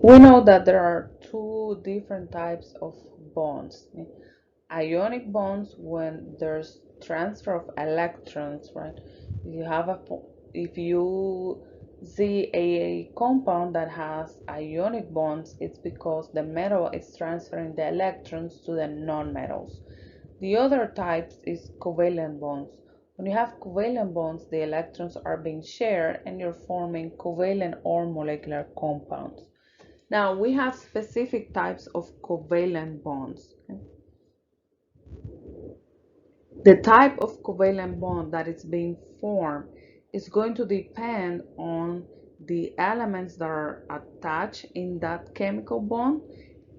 We know that there are two different types of bonds. Ionic bonds, when there's transfer of electrons, right? If you see a compound that has ionic bonds, it's because the metal is transferring the electrons to the non-metals. The other types is covalent bonds. When you have covalent bonds, the electrons are being shared and you're forming covalent or molecular compounds. Now we have specific types of covalent bonds. The type of covalent bond that is being formed is going to depend on the elements that are attached in that chemical bond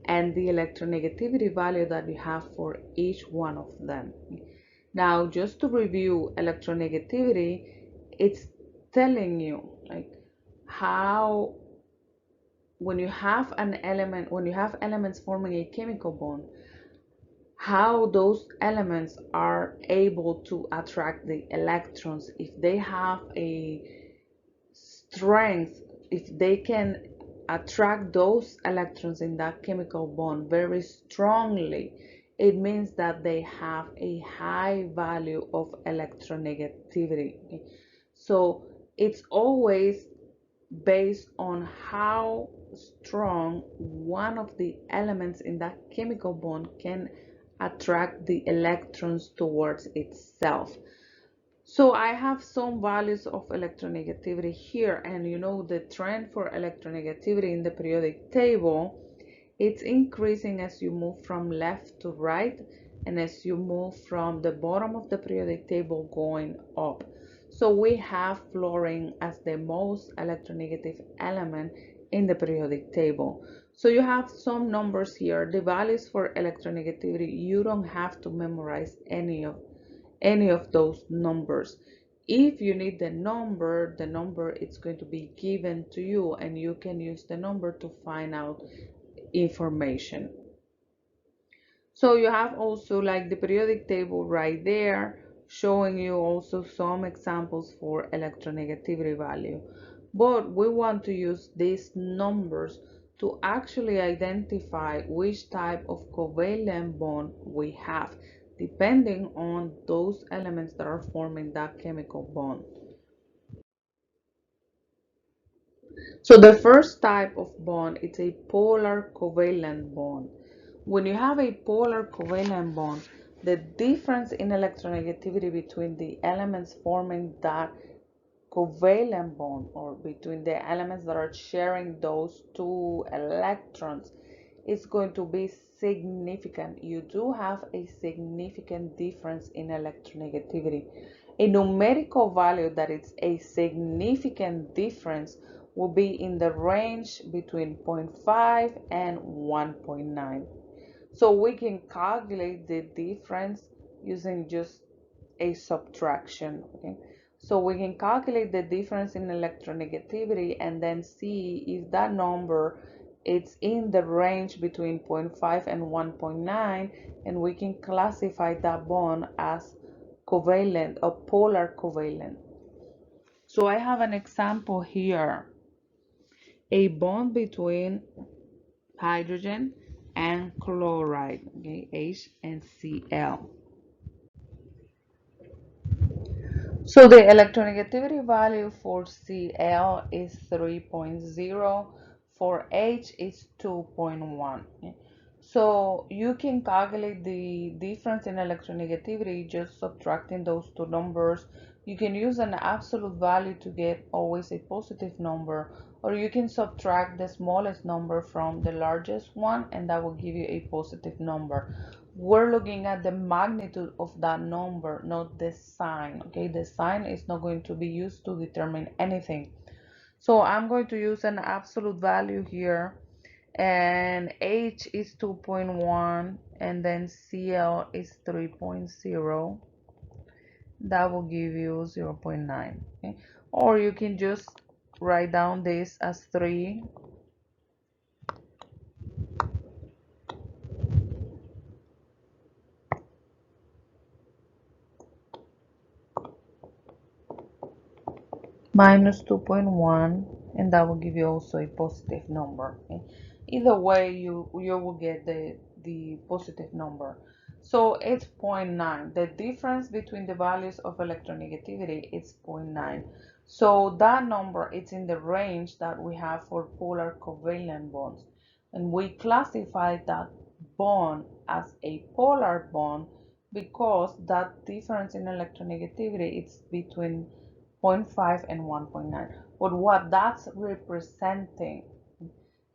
and the electronegativity value that you have for each one of them. Now, just to review electronegativity, it's telling you like how when you have elements forming a chemical bond, how those elements are able to attract the electrons. If they have a strength, if they can attract those electrons in that chemical bond very strongly, it means that they have a high value of electronegativity. So it's always based on how strong one of the elements in that chemical bond can attract the electrons towards itself. So I have some values of electronegativity here, and you know the trend for electronegativity in the periodic table, it's increasing as you move from left to right and as you move from the bottom of the periodic table going up. So we have fluorine as the most electronegative element in the periodic table. So you have some numbers here. The values for electronegativity, you don't have to memorize any of those numbers. If you need the number is going to be given to you and you can use the number to find out information. So you have also like the periodic table right there showing you also some examples for electronegativity value. But we want to use these numbers to actually identify which type of covalent bond we have, depending on those elements that are forming that chemical bond. So the first type of bond is a polar covalent bond. When you have a polar covalent bond, the difference in electronegativity between the elements forming that covalent bond, or between the elements that are sharing those two electrons, is going to be significant. You do have a significant difference in electronegativity. A numerical value that is a significant difference will be in the range between zero point 0.5 and 1.9. So we can calculate the difference using just a subtraction. Okay? So we can calculate the difference in electronegativity and then see if that number it's in the range between zero point 0.5 and 1.9, and we can classify that bond as covalent or polar covalent. So I have an example here, a bond between hydrogen and chloride, okay, H and Cl. So the electronegativity value for Cl is 3.0, for H is 2.1. So you can calculate the difference in electronegativity just subtracting those two numbers. You can use an absolute value to get always a positive number, or you can subtract the smallest number from the largest one and that will give you a positive number. We're looking at the magnitude of that number, not the sign. Okay, the sign is not going to be used to determine anything. So I'm going to use an absolute value here, and H is 2.1 and then Cl is 3.0. That will give you 0.9. Okay? Or you can just write down this as 3 minus 2.1 and that will give you also a positive number. Okay? Either way, you will get the positive number. So it's zero point 0.9. The difference between the values of electronegativity is zero point 0.9. So that number is in the range that we have for polar covalent bonds. And we classify that bond as a polar bond because that difference in electronegativity is between zero point 0.5 and 1.9. But what that's representing,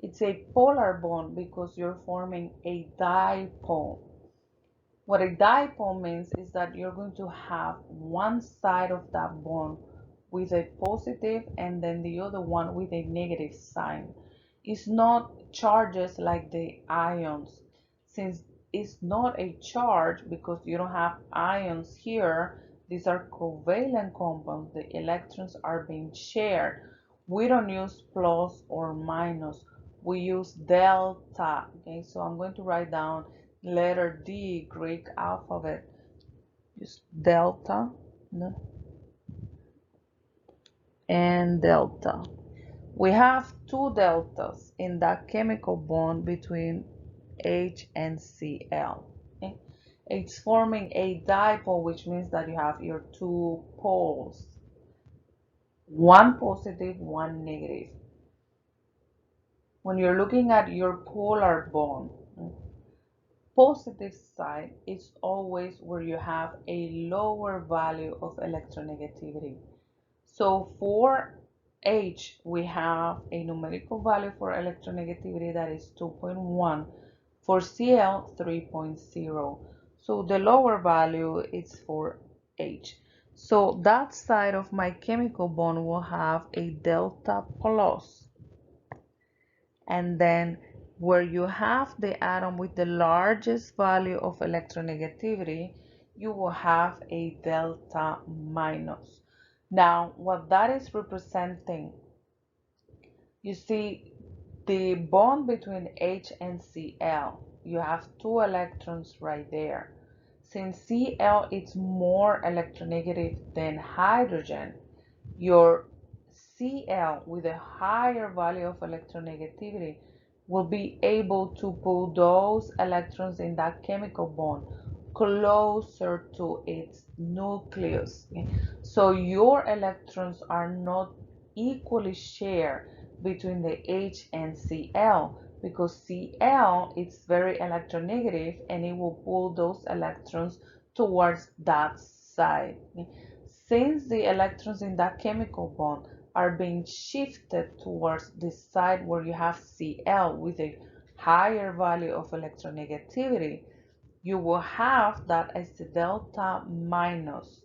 it's a polar bond because you're forming a dipole. What a dipole means is that you're going to have one side of that bond with a positive and then the other one with a negative sign. It's not charges like the ions. Since it's not a charge because you don't have ions here, these are covalent compounds. The electrons are being shared. We don't use plus or minus. We use delta. Okay, so I'm going to write down letter D, Greek alphabet. Use delta, no, and delta. We have two deltas in that chemical bond between H and Cl. Okay? It's forming a dipole, which means that you have your two poles, one positive, one negative. When you're looking at your polar bond, positive side is always where you have a lower value of electronegativity. So for H, we have a numerical value for electronegativity that is 2.1. For Cl, 3.0. So the lower value is for H. So that side of my chemical bond will have a delta plus. And then where you have the atom with the largest value of electronegativity, you will have a delta minus. Now, what that is representing, you see the bond between H and Cl. You have two electrons right there. Since Cl is more electronegative than hydrogen, your Cl with a higher value of electronegativity will be able to pull those electrons in that chemical bond closer to its nucleus. So your electrons are not equally shared between the H and Cl because Cl is very electronegative and it will pull those electrons towards that side. Since the electrons in that chemical bond are being shifted towards the side where you have Cl with a higher value of electronegativity, you will have that as the delta minus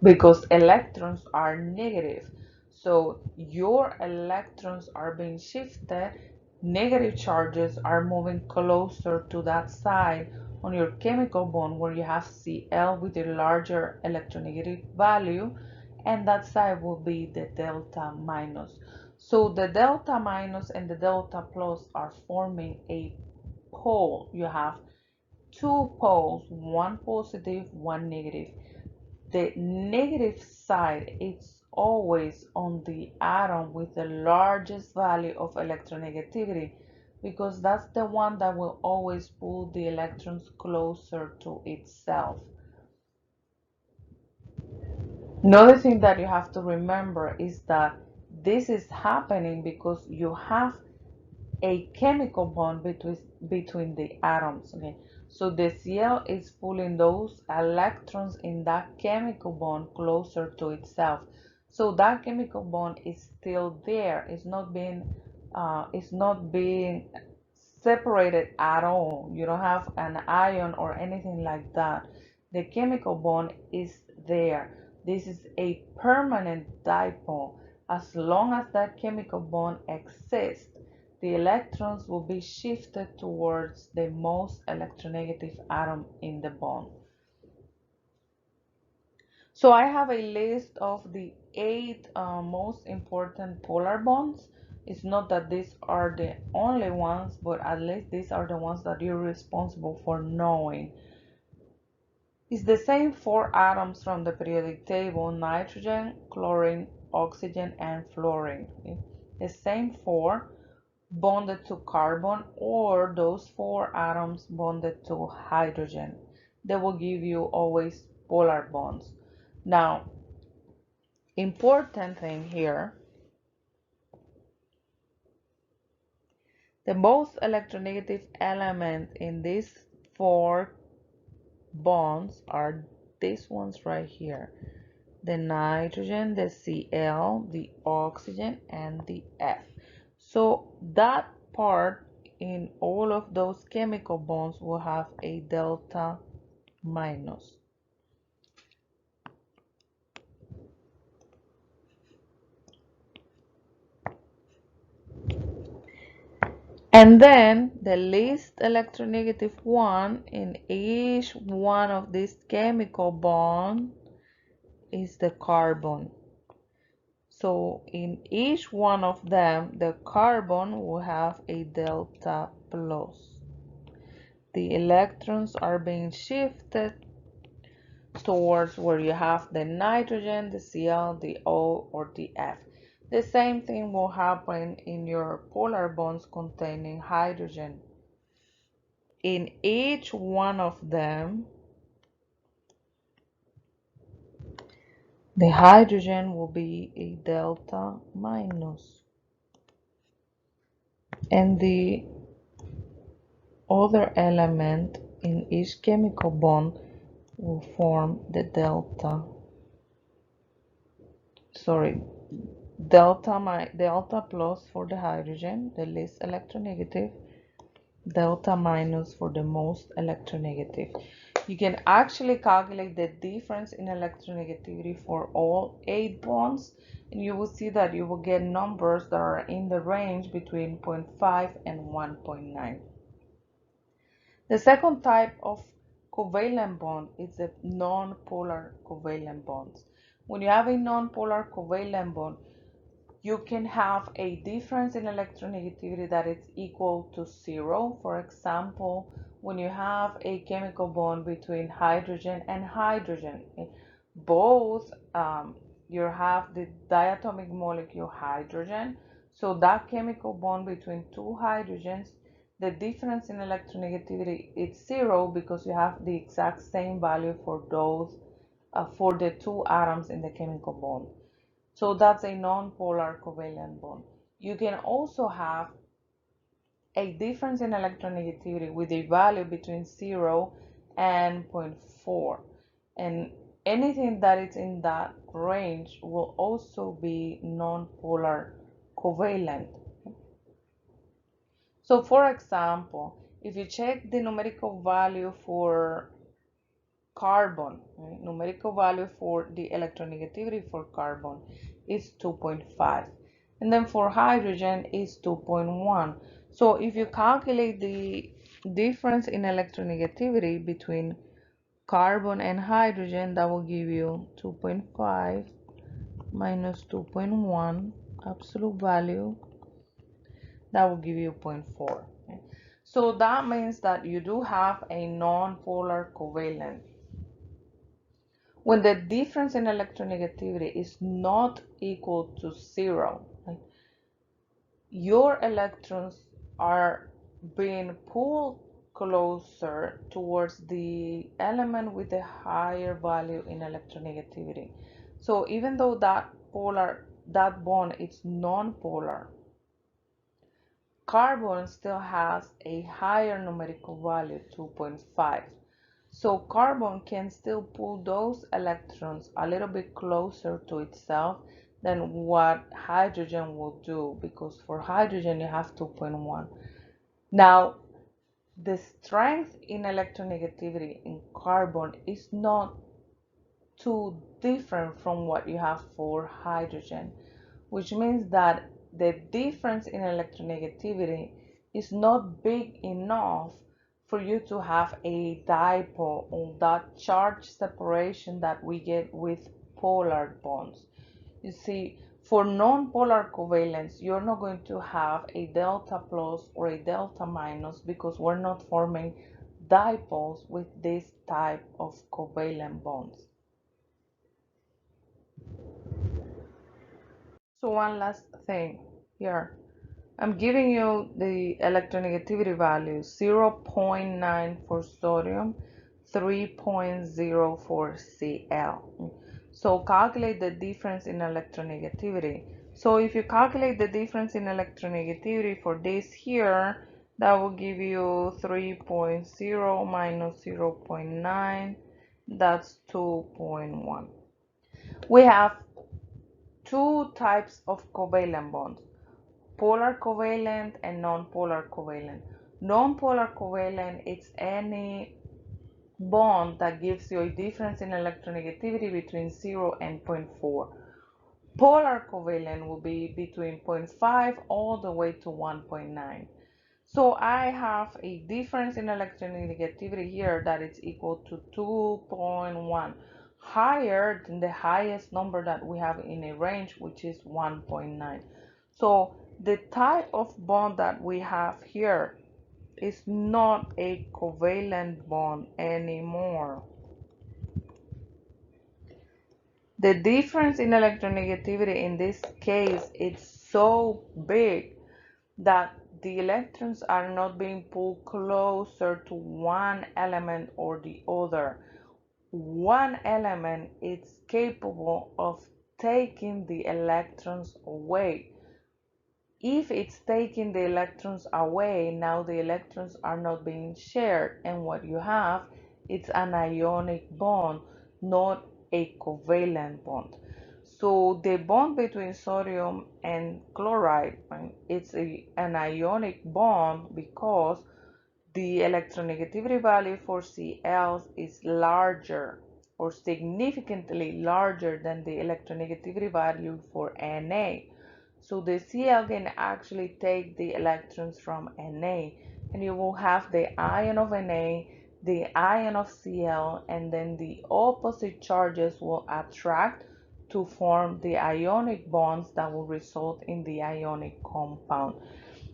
because electrons are negative. So your electrons are being shifted, negative charges are moving closer to that side on your chemical bond where you have Cl with a larger electronegative value, and that side will be the delta minus. So the delta minus and the delta plus are forming a pole. You have two poles, one positive, one negative. The negative side is always on the atom with the largest value of electronegativity because that's the one that will always pull the electrons closer to itself. Another thing that you have to remember is that this is happening because you have a chemical bond between the atoms. Okay, so the Cl is pulling those electrons in that chemical bond closer to itself. So that chemical bond is still there. It's not being separated at all. You don't have an ion or anything like that. The chemical bond is there. This is a permanent dipole. As long as that chemical bond exists, the electrons will be shifted towards the most electronegative atom in the bond. So I have a list of the 8 most important polar bonds. It's not that these are the only ones, but at least these are the ones that you're responsible for knowing. It's the same four atoms from the periodic table: nitrogen, chlorine, oxygen, and fluorine. Okay? The same four bonded to carbon, or those four atoms bonded to hydrogen. They will give you always polar bonds. Now, important thing here, the most electronegative element in these four bonds are these ones right here: the nitrogen, the Cl, the oxygen, and the F. So that part in all of those chemical bonds will have a delta minus. And then the least electronegative one in each one of these chemical bonds is the carbon. So in each one of them, the carbon will have a delta plus. The electrons are being shifted towards where you have the nitrogen, the Cl, the O, or the F. The same thing will happen in your polar bonds containing hydrogen. In each one of them, the hydrogen will be a delta minus, and the other element in each chemical bond will form the delta plus for the hydrogen, the least electronegative, delta minus for the most electronegative. You can actually calculate the difference in electronegativity for all 8 bonds, and you will see that you will get numbers that are in the range between 0.5 and 1.9. The second type of covalent bond is the nonpolar covalent bonds. When you have a nonpolar covalent bond, you can have a difference in electronegativity that is equal to 0. For example, when you have a chemical bond between hydrogen and hydrogen, both you have the diatomic molecule hydrogen, so that chemical bond between two hydrogens, the difference in electronegativity is 0 because you have the exact same value for those for the two atoms in the chemical bond. So that's a non-polar covalent bond. You can also have a difference in electronegativity with a value between 0 and zero point 0.4. And anything that is in that range will also be non-polar covalent. So for example, if you check the numerical value for carbon, right? Numerical value for the electronegativity for carbon is 2.5, and then for hydrogen is 2.1. So if you calculate the difference in electronegativity between carbon and hydrogen, that will give you 2.5 minus 2.1 absolute value, that will give you 0.4. Okay? So that means that you do have a non-polar covalent. When the difference in electronegativity is not equal to 0, right, your electrons are being pulled closer towards the element with a higher value in electronegativity. So even though that bond is non-polar, carbon still has a higher numerical value, 2.5. So carbon can still pull those electrons a little bit closer to itself than what hydrogen will do, because for hydrogen you have 2.1. Now, the strength in electronegativity in carbon is not too different from what you have for hydrogen, which means that the difference in electronegativity is not big enough for you to have a dipole or that charge separation that we get with polar bonds. You see, for non-polar covalents, you're not going to have a delta plus or a delta minus because we're not forming dipoles with this type of covalent bonds. So one last thing here. I'm giving you the electronegativity values 0.9 for sodium, 3.0 for Cl. So calculate the difference in electronegativity. So if you calculate the difference in electronegativity for this here, that will give you 3.0 minus 0.9, that's 2.1. We have two types of covalent bonds, polar covalent and non-polar covalent. Non-polar covalent is any bond that gives you a difference in electronegativity between 0 and zero point 0.4. Polar covalent will be between zero point 0.5 all the way to 1.9. So I have a difference in electronegativity here that is equal to 2.1, higher than the highest number that we have in a range, which is 1.9. So the type of bond that we have here is not a covalent bond anymore. The difference in electronegativity in this case is so big that the electrons are not being pulled closer to one element or the other. One element is capable of taking the electrons away. If it's taking the electrons away, now the electrons are not being shared, and what you have is an ionic bond, not a covalent bond. So the bond between sodium and chloride, right, it's an ionic bond because the electronegativity value for Cl is larger or significantly larger than the electronegativity value for Na. So the Cl can actually take the electrons from Na, and you will have the ion of Na, the ion of Cl, and then the opposite charges will attract to form the ionic bonds that will result in the ionic compound.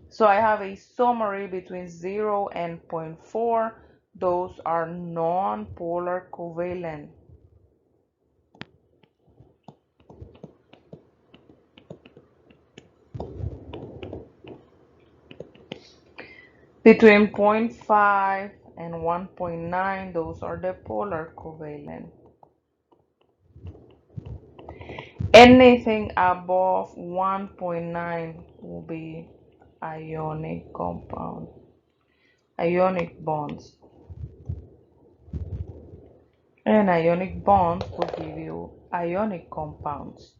So I have a summary between 0 and zero point 0.4. Those are non-polar covalent. Between 0.5 and 1.9, those are the polar covalent. Anything above 1.9 will be ionic compound, ionic bonds. And ionic bonds will give you ionic compounds.